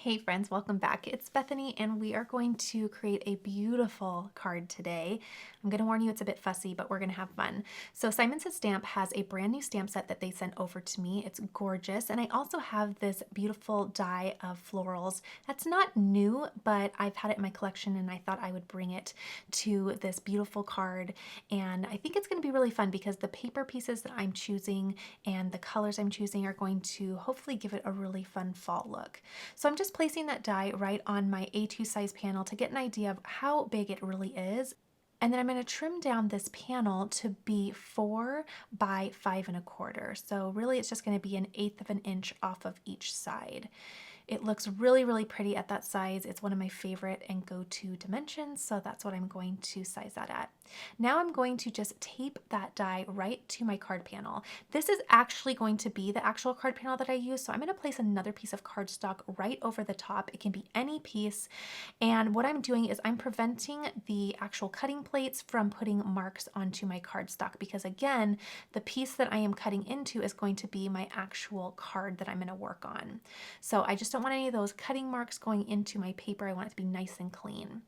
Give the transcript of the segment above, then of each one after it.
Hey friends, welcome back. It's Bethany and we are going to create a beautiful card today. I'm going to warn you it's a bit fussy, but we're going to have fun. So Simon Says Stamp has a brand new stamp set that they sent over to me. It's gorgeous. And I also have this beautiful die of florals. That's not new, but I've had it in my collection and I thought I would bring it to this beautiful card. And I think it's going to be really fun because the paper pieces that I'm choosing and the colors I'm choosing are going to hopefully give it a really fun fall look. So I'm just placing that die right on my A2 size panel to get an idea of how big it really is. And then I'm going to trim down this panel to be 4 by 5 1/4. So really it's just going to be 1/8 of an inch off of each side. It looks really, really pretty at that size. It's one of my favorite and go-to dimensions, so that's what I'm going to size that at. Now I'm going to just tape that die right to my card panel. This is actually going to be the actual card panel that I use, so I'm going to place another piece of cardstock right over the top. It can be any piece, and what I'm doing is I'm preventing the actual cutting plates from putting marks onto my cardstock because, again, the piece that I am cutting into is going to be my actual card that I'm going to work on. So I just don't want any of those cutting marks going into my paper. I want it to be nice and clean.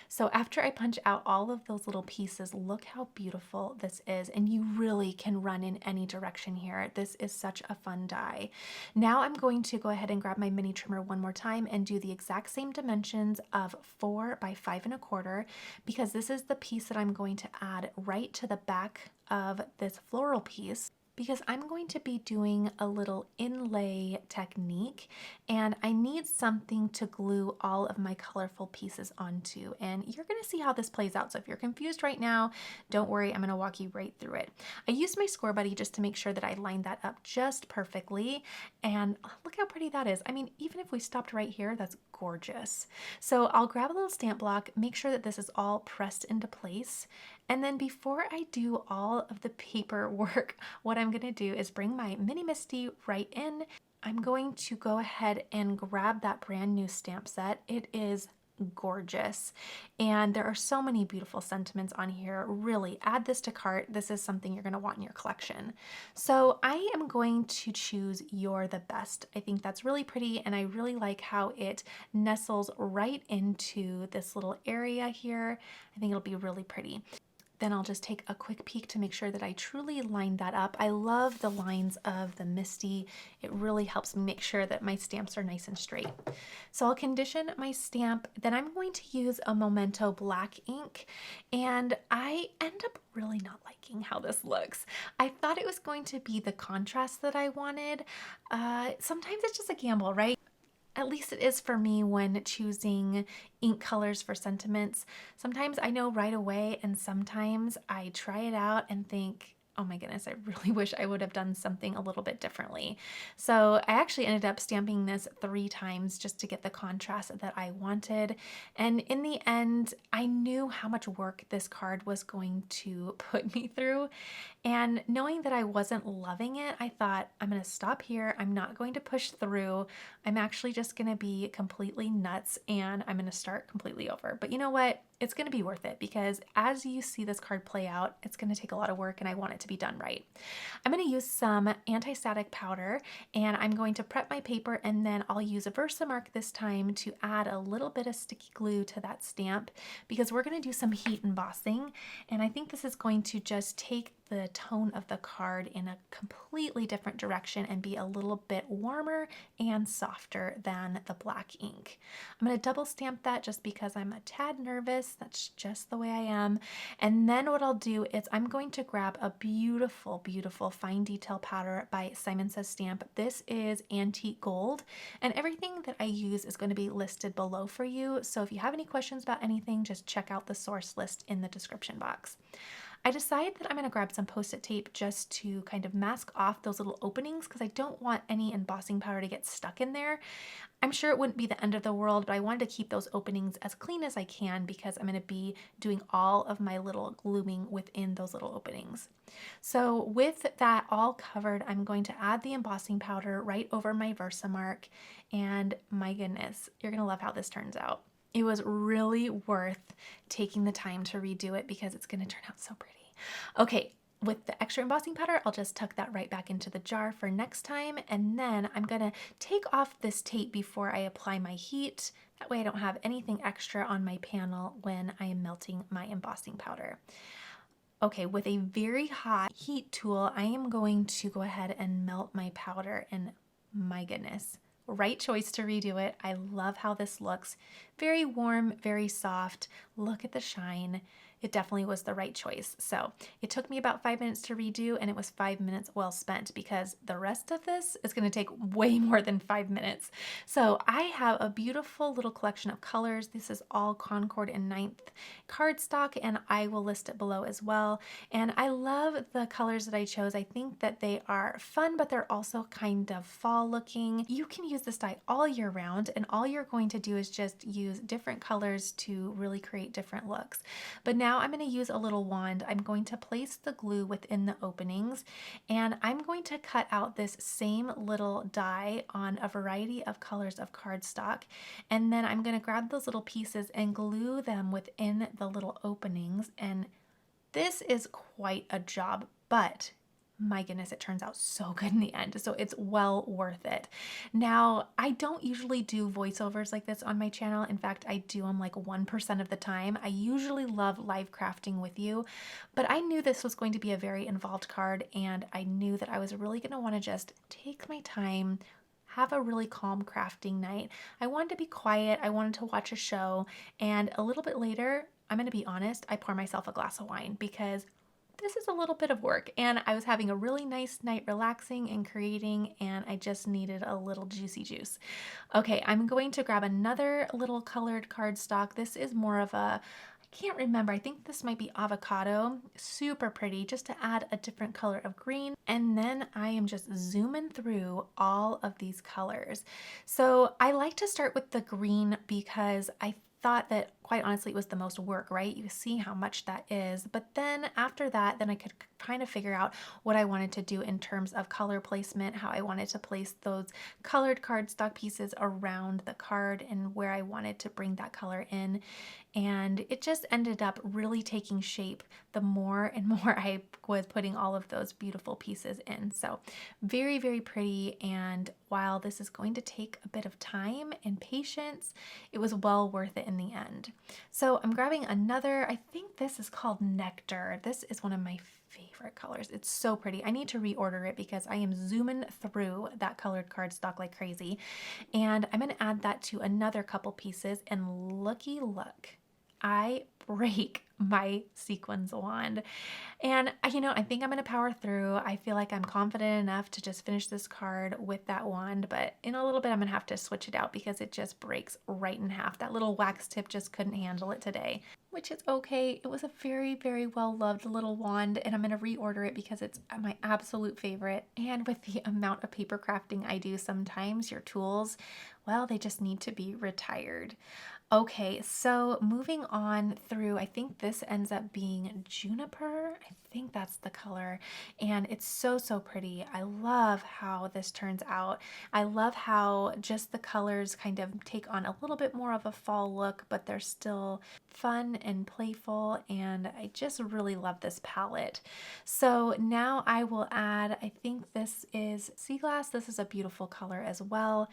So after I punch out all of those little pieces, look how beautiful this is. And you really can run in any direction here. This is such a fun die. Now I'm going to go ahead and grab my mini trimmer one more time and do the exact same dimensions of 4 by 5 1/4 because this is the piece that I'm going to add right to the back of this floral piece, because I'm going to be doing a little inlay technique and I need something to glue all of my colorful pieces onto, and you're going to see how this plays out. So if you're confused right now, don't worry, I'm going to walk you right through it. I used my score buddy just to make sure that I lined that up just perfectly, and look how pretty that is. I mean, even if we stopped right here, that's gorgeous. So I'll grab a little stamp block, make sure that this is all pressed into place, and then before I do all of the paperwork, what I'm going to do is bring my mini Misti right in. I'm going to go ahead and grab that brand new stamp set. It is gorgeous and there are so many beautiful sentiments on here. Really add this to cart. This is something you're going to want in your collection. So I am going to choose You're the Best. I think that's really pretty and I really like how it nestles right into this little area here. I think it'll be really pretty. Then I'll just take a quick peek to make sure that I truly lined that up. I love the lines of the Misti. It really helps me make sure that my stamps are nice and straight. So I'll condition my stamp. Then I'm going to use a Memento black ink, and I end up really not liking how this looks. I thought it was going to be the contrast that I wanted. Sometimes it's just a gamble, right? At least it is for me when choosing ink colors for sentiments. Sometimes I know right away and sometimes I try it out and think, oh my goodness, I really wish I would have done something a little bit differently. So I actually ended up stamping this 3 times just to get the contrast that I wanted. And in the end, I knew how much work this card was going to put me through. And knowing that I wasn't loving it, I thought, I'm going to stop here. I'm not going to push through. I'm actually just going to be completely nuts and I'm going to start completely over. But you know what? It's going to be worth it because as you see this card play out, it's going to take a lot of work and I want it to be done right. I'm going to use some anti-static powder and I'm going to prep my paper, and then I'll use a Versamark this time to add a little bit of sticky glue to that stamp because we're going to do some heat embossing, and I think this is going to just take the tone of the card in a completely different direction and be a little bit warmer and softer than the black ink. I'm going to double stamp that just because I'm a tad nervous. That's just the way I am. And then what I'll do is I'm going to grab a beautiful, beautiful fine detail powder by Simon Says Stamp. This is antique gold, and everything that I use is going to be listed below for you. So if you have any questions about anything, just check out the source list in the description box. I decided that I'm going to grab some Post-it tape just to kind of mask off those little openings because I don't want any embossing powder to get stuck in there. I'm sure it wouldn't be the end of the world, but I wanted to keep those openings as clean as I can because I'm going to be doing all of my little gluing within those little openings. So with that all covered, I'm going to add the embossing powder right over my Versamark, and my goodness, you're going to love how this turns out. It was really worth taking the time to redo it because it's going to turn out so pretty. Okay, with the extra embossing powder, I'll just tuck that right back into the jar for next time. And then I'm gonna take off this tape before I apply my heat. That way I don't have anything extra on my panel when I am melting my embossing powder. Okay, with a very hot heat tool, I am going to go ahead and melt my powder, and my goodness, right choice to redo it. I love how this looks. Very warm, very soft. Look at the shine. It definitely was the right choice. So it took me about 5 minutes to redo, and it was 5 minutes well spent because the rest of this is going to take way more than 5 minutes. So I have a beautiful little collection of colors. This is all Concord and 9th cardstock, and I will list it below as well. And I love the colors that I chose. I think that they are fun, but they're also kind of fall looking. You can use this die all year round, and all you're going to do is just use different colors to really create different looks. But now I'm going to use a little wand. I'm going to place the glue within the openings, and I'm going to cut out this same little die on a variety of colors of cardstock, and then I'm going to grab those little pieces and glue them within the little openings. And this is quite a job, but my goodness, it turns out so good in the end. So it's well worth it. Now, I don't usually do voiceovers like this on my channel. In fact, I do them like 1% of the time. I usually love live crafting with you, but I knew this was going to be a very involved card, and I knew that I was really going to want to just take my time, have a really calm crafting night. I wanted to be quiet. I wanted to watch a show, and a little bit later, I'm going to be honest, I pour myself a glass of wine because this is a little bit of work, and I was having a really nice night relaxing and creating, and I just needed a little juicy juice. Okay, I'm going to grab another little colored cardstock. This is more of a, I can't remember, I think this might be avocado. Super pretty, just to add a different color of green. And then I am just zooming through all of these colors. So I like to start with the green because I thought that quite honestly it was the most work, right? You see how much that is. But then after that, then I could kind of figure out what I wanted to do in terms of color placement, how I wanted to place those colored cardstock pieces around the card and where I wanted to bring that color in. And it just ended up really taking shape the more and more I was putting all of those beautiful pieces in. So very, very pretty. And while this is going to take a bit of time and patience, it was well worth it in the end. So I'm grabbing another, I think this is called Nectar. This is one of my favorite colors. It's so pretty. I need to reorder it because I am zooming through that colored cardstock like crazy. And I'm going to add that to another couple pieces, and looky look, I break my sequins wand. And I think I'm going to power through. I feel like I'm confident enough to just finish this card with that wand, but in a little bit I'm going to have to switch it out because it just breaks right in half. That little wax tip just couldn't handle it today, which is okay. It was a very, very well loved little wand, and I'm going to reorder it because it's my absolute favorite. And with the amount of paper crafting I do, sometimes your tools, well, they just need to be retired. Okay, so moving on through, I think this ends up being Juniper. I think that's the color, and it's so, so pretty. I love how this turns out. I love how just the colors kind of take on a little bit more of a fall look, but they're still fun and playful, and I just really love this palette. So now I will add, I think this is Sea Glass. This is a beautiful color as well.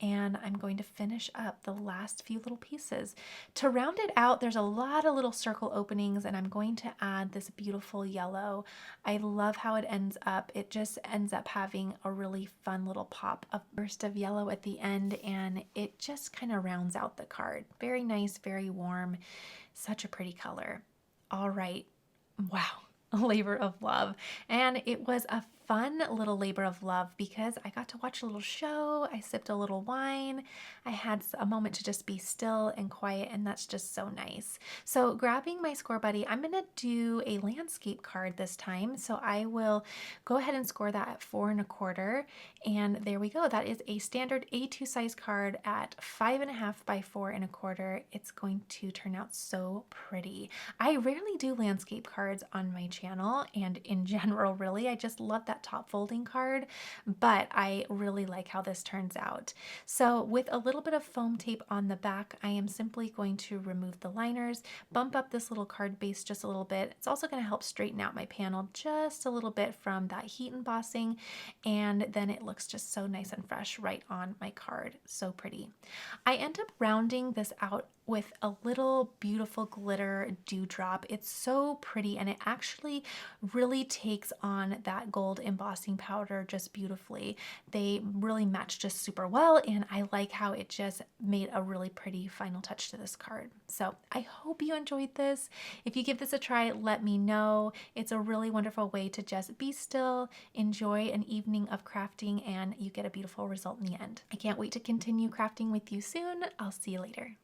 And I'm going to finish up the last few little pieces. To round it out, there's a lot of little circle openings, and I'm going to add this beautiful yellow. I love how it ends up. It just ends up having a really fun little pop, a burst of yellow at the end, and it just kind of rounds out the card. Very nice, very warm, such a pretty color. All right, wow. A labor of love. And it was a fun little labor of love because I got to watch a little show, I sipped a little wine, I had a moment to just be still and quiet, and that's just so nice. So grabbing my score buddy, I'm going to do a landscape card this time. So I will go ahead and score that at 4 1/4, and there we go. That is a standard A2 size card at 5.5 by 4 1/4. It's going to turn out so pretty. I rarely do landscape cards on my channel and in general, really. I just love that that top folding card, but I really like how this turns out. So with a little bit of foam tape on the back, I am simply going to remove the liners, bump up this little card base just a little bit. It's also going to help straighten out my panel just a little bit from that heat embossing, and then it looks just so nice and fresh right on my card. So pretty. I end up rounding this out with a little beautiful glitter dewdrop. It's so pretty, and it actually really takes on that gold embossing powder just beautifully. They really match just super well, and I like how it just made a really pretty final touch to this card. So I hope you enjoyed this. If you give this a try, let me know. It's a really wonderful way to just be still, enjoy an evening of crafting, and you get a beautiful result in the end. I can't wait to continue crafting with you soon. I'll see you later.